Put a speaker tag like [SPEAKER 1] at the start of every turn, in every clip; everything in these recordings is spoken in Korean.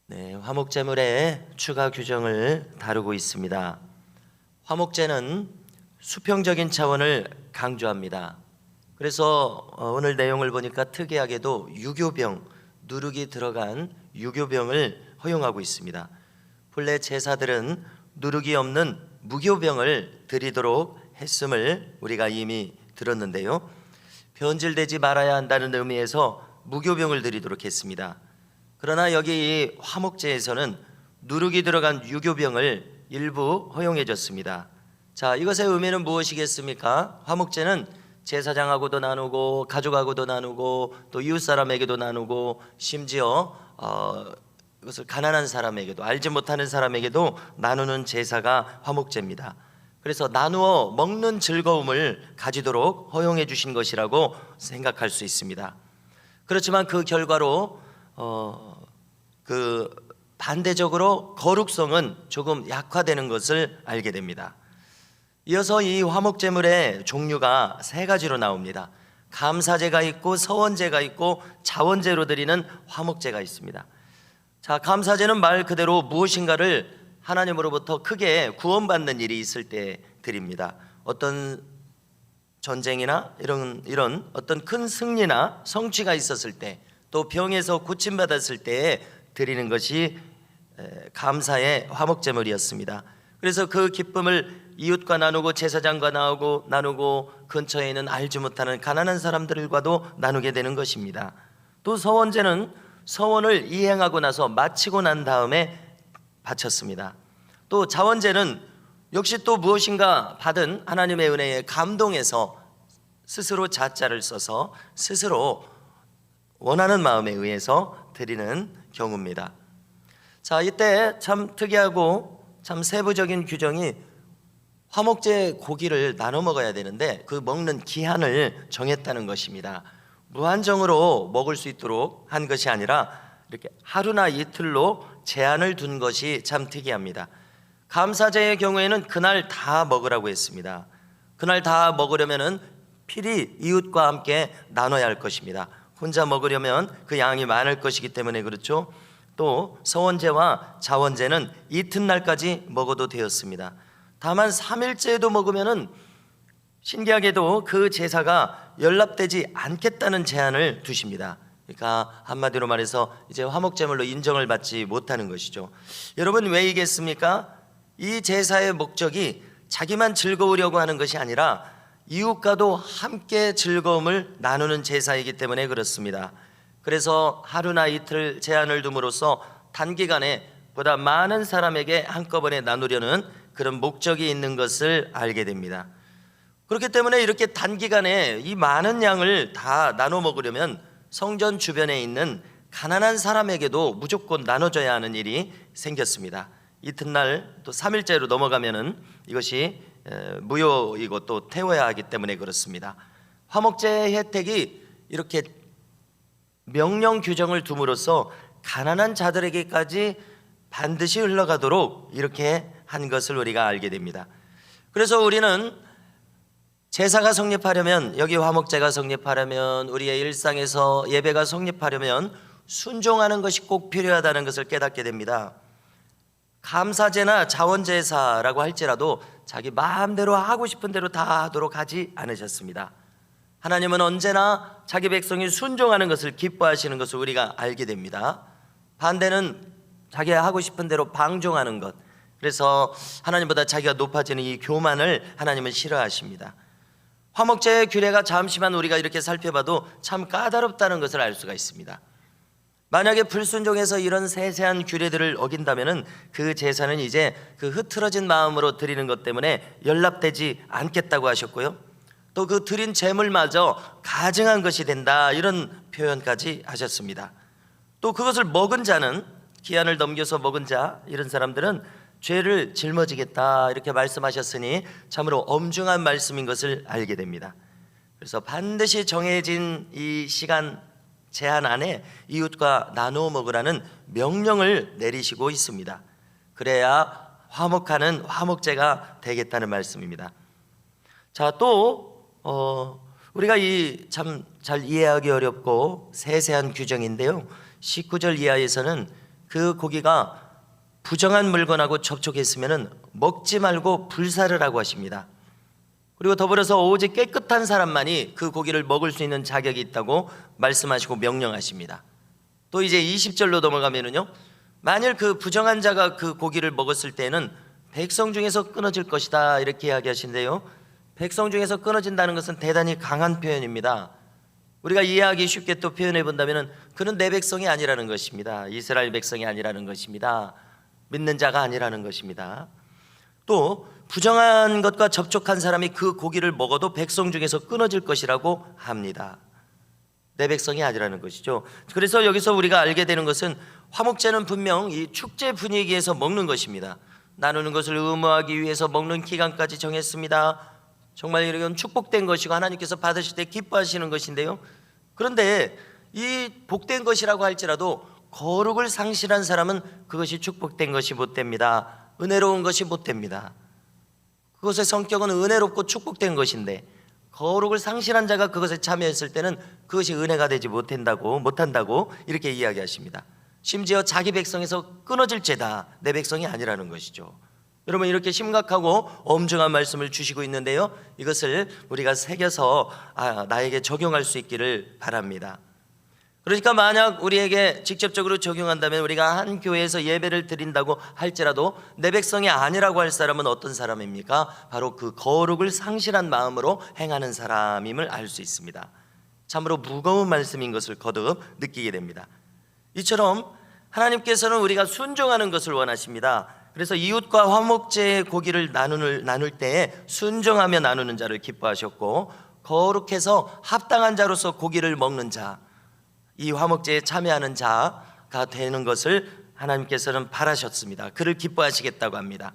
[SPEAKER 1] 네, 화목제물의 추가 규정을 다루고 있습니다. 화목제는 수평적인 차원을 강조합니다. 그래서 오늘 내용을 보니까 특이하게도 유교병, 누룩이 들어간 유교병을 허용하고 있습니다. 본래 제사들은 누룩이 없는 무교병을 드리도록 했음을 우리가 이미 들었는데요. 변질되지 말아야 한다는 의미에서 무교병을 드리도록 했습니다. 그러나 여기 이 화목제에서는 누룩이 들어간 유교병을 일부 허용해 줬습니다. 자, 이것의 의미는 무엇이겠습니까? 화목제는 제사장하고도 나누고 가족하고도 나누고 또 이웃 사람에게도 나누고 심지어 이것을 가난한 사람에게도 알지 못하는 사람에게도 나누는 제사가 화목제입니다. 그래서 나누어 먹는 즐거움을 가지도록 허용해 주신 것이라고 생각할 수 있습니다. 그렇지만 그 결과로 반대적으로 거룩성은 조금 약화되는 것을 알게 됩니다. 이어서 이 화목제물의 종류가 세 가지로 나옵니다. 감사제가 있고 서원제가 있고 자원제로 드리는 화목제가 있습니다. 자, 감사제는 말 그대로 무엇인가를 하나님으로부터 크게 구원받는 일이 있을 때 드립니다. 어떤 전쟁이나 이런 어떤 큰 승리나 성취가 있었을 때, 또 병에서 고침받았을 때에 드리는 것이 감사의 화목제물이었습니다. 그래서 그 기쁨을 이웃과 나누고 제사장과 나누고 근처에 있는 알지 못하는 가난한 사람들과도 나누게 되는 것입니다. 또 서원제는 서원을 이행하고 나서 마치고 난 다음에 바쳤습니다. 또 자원제는 역시 또 무엇인가 받은 하나님의 은혜에 감동해서 스스로 자자를 써서 스스로 원하는 마음에 의해서 드리는 경우입니다. 자, 이때 참 특이하고 참 세부적인 규정이 화목제 고기를 나눠 먹어야 되는데 그 먹는 기한을 정했다는 것입니다. 무한정으로 먹을 수 있도록 한 것이 아니라 이렇게 하루나 이틀로 제한을 둔 것이 참 특이합니다. 감사제의 경우에는 그날 다 먹으라고 했습니다. 그날 다 먹으려면은 필히 이웃과 함께 나눠야 할 것입니다. 혼자 먹으려면 그 양이 많을 것이기 때문에 그렇죠. 또 서원제와 자원제는 이튿날까지 먹어도 되었습니다. 다만 3일째에도 먹으면은 신기하게도 그 제사가 연락되지 않겠다는 제한을 두십니다. 그러니까 한마디로 말해서 이제 화목제물로 인정을 받지 못하는 것이죠. 여러분, 왜이겠습니까? 이 제사의 목적이 자기만 즐거우려고 하는 것이 아니라 이웃과도 함께 즐거움을 나누는 제사이기 때문에 그렇습니다. 그래서 하루나 이틀 제한을 둠으로써 단기간에 보다 많은 사람에게 한꺼번에 나누려는 그런 목적이 있는 것을 알게 됩니다. 그렇기 때문에 이렇게 단기간에 이 많은 양을 다 나눠 먹으려면 성전 주변에 있는 가난한 사람에게도 무조건 나눠줘야 하는 일이 생겼습니다. 이튿날 또 3일째로 넘어가면은 이것이 무효이고 또 태워야 하기 때문에 그렇습니다. 화목제의 혜택이 이렇게 명령 규정을 둠으로써 가난한 자들에게까지 반드시 흘러가도록 이렇게 한 것을 우리가 알게 됩니다. 그래서 우리는 제사가 성립하려면, 여기 화목제가 성립하려면, 우리의 일상에서 예배가 성립하려면 순종하는 것이 꼭 필요하다는 것을 깨닫게 됩니다. 감사제나 자원제사라고 할지라도 자기 마음대로 하고 싶은 대로 다 하도록 하지 않으셨습니다. 하나님은 언제나 자기 백성이 순종하는 것을 기뻐하시는 것을 우리가 알게 됩니다. 반대는 자기가 하고 싶은 대로 방종하는 것, 그래서 하나님보다 자기가 높아지는 이 교만을 하나님은 싫어하십니다. 화목제의 규례가 잠시만 우리가 이렇게 살펴봐도 참 까다롭다는 것을 알 수가 있습니다. 만약에 불순종해서 이런 세세한 규례들을 어긴다면 그 제사는 이제 그 흐트러진 마음으로 드리는 것 때문에 연락되지 않겠다고 하셨고요, 또 그 드린 제물마저 가증한 것이 된다, 이런 표현까지 하셨습니다. 또 그것을 먹은 자는, 기한을 넘겨서 먹은 자, 이런 사람들은 죄를 짊어지겠다, 이렇게 말씀하셨으니 참으로 엄중한 말씀인 것을 알게 됩니다. 그래서 반드시 정해진 이 시간 제한 안에 이웃과 나누어 먹으라는 명령을 내리시고 있습니다. 그래야 화목하는 화목제가 되겠다는 말씀입니다. 자, 또 우리가 이 참 잘 이해하기 어렵고 세세한 규정인데요, 19절 이하에서는 그 고기가 부정한 물건하고 접촉했으면 먹지 말고 불사를 하고 하십니다. 그리고 더불어서 오직 깨끗한 사람만이 그 고기를 먹을 수 있는 자격이 있다고 말씀하시고 명령하십니다. 또 이제 20절로 넘어가면은요, 만일 그 부정한 자가 그 고기를 먹었을 때는 백성 중에서 끊어질 것이다 이렇게 이야기하신데요, 백성 중에서 끊어진다는 것은 대단히 강한 표현입니다. 우리가 이해하기 쉽게 또 표현해 본다면 그는 내 백성이 아니라는 것입니다. 이스라엘 백성이 아니라는 것입니다. 믿는 자가 아니라는 것입니다. 또 부정한 것과 접촉한 사람이 그 고기를 먹어도 백성 중에서 끊어질 것이라고 합니다. 내 백성이 아니라는 것이죠. 그래서 여기서 우리가 알게 되는 것은 화목제는 분명 이 축제 분위기에서 먹는 것입니다. 나누는 것을 의무하기 위해서 먹는 기간까지 정했습니다. 정말 이런 축복된 것이고 하나님께서 받으실 때 기뻐하시는 것인데요, 그런데 이 복된 것이라고 할지라도 거룩을 상실한 사람은 그것이 축복된 것이 못 됩니다. 은혜로운 것이 못 됩니다. 그것의 성격은 은혜롭고 축복된 것인데 거룩을 상실한 자가 그것에 참여했을 때는 그것이 은혜가 되지 못한다고 이렇게 이야기하십니다. 심지어 자기 백성에서 끊어질죄다, 내 백성이 아니라는 것이죠. 여러분, 이렇게 심각하고 엄중한 말씀을 주시고 있는데요, 이것을 우리가 새겨서 나에게 적용할 수 있기를 바랍니다. 그러니까 만약 우리에게 직접적으로 적용한다면 우리가 한 교회에서 예배를 드린다고 할지라도 내 백성이 아니라고 할 사람은 어떤 사람입니까? 바로 그 거룩을 상실한 마음으로 행하는 사람임을 알 수 있습니다. 참으로 무거운 말씀인 것을 거듭 느끼게 됩니다. 이처럼 하나님께서는 우리가 순종하는 것을 원하십니다. 그래서 이웃과 화목제의 고기를 나눌 때에 순종하며 나누는 자를 기뻐하셨고, 거룩해서 합당한 자로서 고기를 먹는 자, 이 화목제에 참여하는 자가 되는 것을 하나님께서는 바라셨습니다. 그를 기뻐하시겠다고 합니다.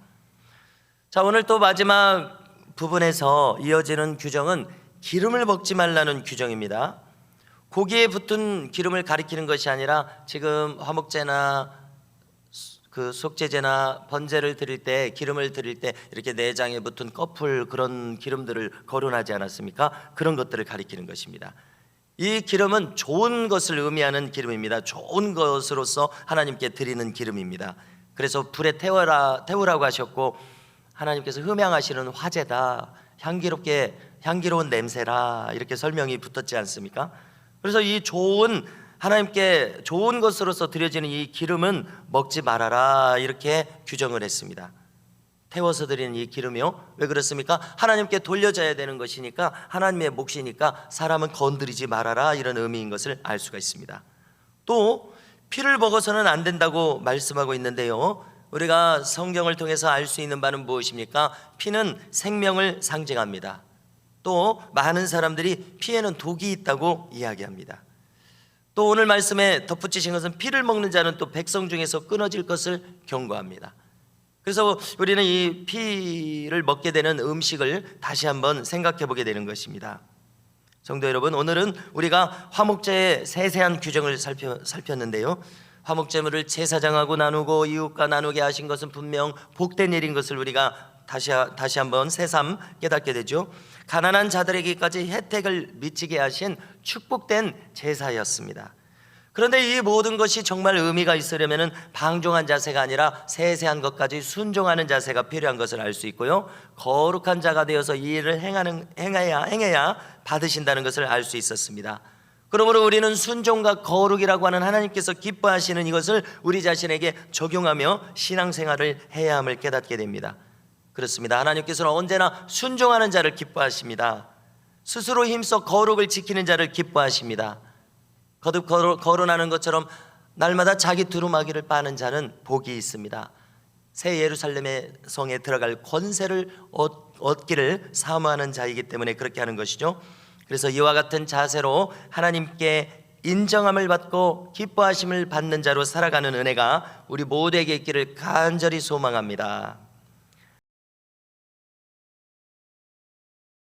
[SPEAKER 1] 자, 오늘 또 마지막 부분에서 이어지는 규정은 기름을 먹지 말라는 규정입니다. 고기에 붙은 기름을 가리키는 것이 아니라 지금 화목제나 그 속죄제나 번제를 드릴 때, 기름을 드릴 때 이렇게 내장에 붙은 꺼풀, 그런 기름들을 거론하지 않았습니까? 그런 것들을 가리키는 것입니다. 이 기름은 좋은 것을 의미하는 기름입니다. 좋은 것으로서 하나님께 드리는 기름입니다. 그래서 불에 태우라고 하셨고, 하나님께서 흠향하시는 화제다, 향기로운 냄새라, 이렇게 설명이 붙었지 않습니까? 그래서 이 하나님께 좋은 것으로서 드려지는 이 기름은 먹지 말아라, 이렇게 규정을 했습니다. 태워서 드리는 이 기름이요, 왜 그렇습니까? 하나님께 돌려져야 되는 것이니까, 하나님의 몫이니까 사람은 건드리지 말아라, 이런 의미인 것을 알 수가 있습니다. 또 피를 먹어서는 안 된다고 말씀하고 있는데요, 우리가 성경을 통해서 알 수 있는 바는 무엇입니까? 피는 생명을 상징합니다. 또 많은 사람들이 피에는 독이 있다고 이야기합니다. 또 오늘 말씀에 덧붙이신 것은 피를 먹는 자는 또 백성 중에서 끊어질 것을 경고합니다. 그래서 우리는 이 피를 먹게 되는 음식을 다시 한번 생각해 보게 되는 것입니다. 성도 여러분, 오늘은 우리가 화목제의 세세한 규정을 살폈는데요, 화목제물을 제사장하고 나누고 이웃과 나누게 하신 것은 분명 복된 일인 것을 우리가 다시 한번 새삼 깨닫게 되죠. 가난한 자들에게까지 혜택을 미치게 하신 축복된 제사였습니다. 그런데 이 모든 것이 정말 의미가 있으려면 방종한 자세가 아니라 세세한 것까지 순종하는 자세가 필요한 것을 알 수 있고요, 거룩한 자가 되어서 이 일을 행해야 받으신다는 것을 알 수 있었습니다. 그러므로 우리는 순종과 거룩이라고 하는 하나님께서 기뻐하시는 이것을 우리 자신에게 적용하며 신앙생활을 해야 함을 깨닫게 됩니다. 그렇습니다. 하나님께서는 언제나 순종하는 자를 기뻐하십니다. 스스로 힘써 거룩을 지키는 자를 기뻐하십니다. 거듭 거론하는 것처럼 날마다 자기 두루마기를 빠는 자는 복이 있습니다. 새 예루살렘의 성에 들어갈 권세를 얻기를 사모하는 자이기 때문에 그렇게 하는 것이죠. 그래서 이와 같은 자세로 하나님께 인정함을 받고 기뻐하심을 받는 자로 살아가는 은혜가 우리 모두에게 있기를 간절히 소망합니다.